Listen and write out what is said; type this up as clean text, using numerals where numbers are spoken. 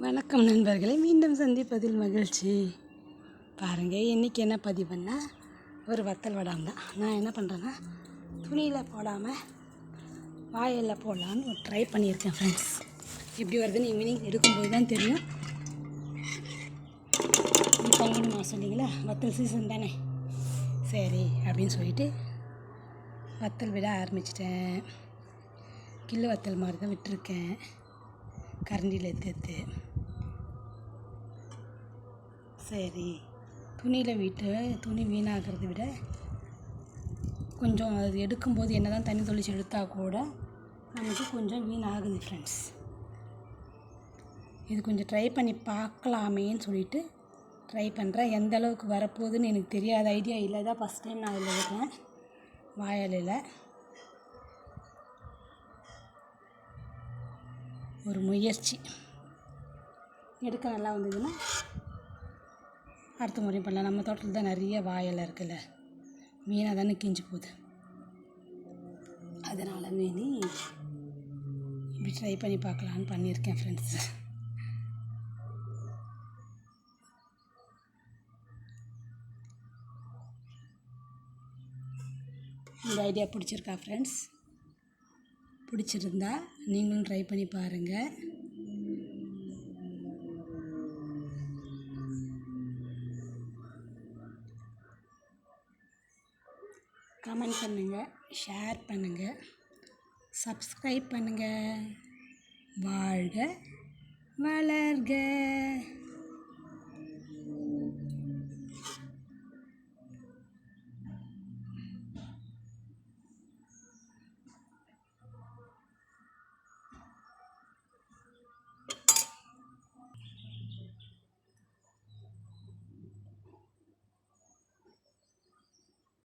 வணக்கம் நண்பர்களை, மீண்டும் சந்திப்பதில் மகிழ்ச்சி. பாருங்கள், இன்றைக்கி என்ன பதிவுன்னா ஒரு வத்தல் வடாம் தான். நான் என்ன பண்ணுறேன்னா, துணியில் போடாமல் வாயில் போடலான்னு ஒரு ட்ரை பண்ணியிருக்கேன் ஃப்ரெண்ட்ஸ். எப்படி வருதுன்னு ஈவினிங் எடுக்கும்போது தான் தெரியும். பங்குனி மாதம் சொன்னீங்களா, வத்தல் சீசன் தானே, சரி அப்படின்னு சொல்லிட்டு வத்தல் விட ஆரம்பிச்சிட்டேன். கில்லு வத்தல் மாதிரி தான் விட்டுருக்கேன், கரண்டியில் எடுத்து. சரி, துணியில் விட்டு துணி வீணாகிறத விட கொஞ்சம் அது எடுக்கும்போது என்ன தான் தண்ணி தொளிச்சு எடுத்தால் கூட நமக்கு கொஞ்சம் வீணாகுது ஃப்ரெண்ட்ஸ். இது கொஞ்சம் ட்ரை பண்ணி பார்க்கலாமேன்னு சொல்லிட்டு ட்ரை பண்ணுறேன். எந்த அளவுக்கு வரப்போகுதுன்னு எனக்கு தெரியாத, ஐடியா இல்லை. தான் ஃபஸ்ட் டைம் நான் இதில் இருக்கேன், வாயலில். ஒரு முயற்சி எடுக்க நல்லா வந்ததுன்னா அடுத்த முறையும் பண்ணலாம். நம்ம தோட்டத்தில் தான் நிறைய வாயலை இருக்குல்ல, மீனாக தானே கிஞ்சி போகுது. அதனால் மீனி இப்படி ட்ரை பண்ணி பார்க்கலான்னு பண்ணியிருக்கேன் ஃப்ரெண்ட்ஸ். இந்த ஐடியா பிடிச்சிருக்கா ஃப்ரெண்ட்ஸ்? பிடிச்சிருந்தா நீங்களும் ட்ரை பண்ணி பாருங்கள். கமெண்ட் பண்ணுங்கள், ஷேர் பண்ணுங்கள், சப்ஸ்கிரைப் பண்ணுங்கள். வாழ்க வளர்க.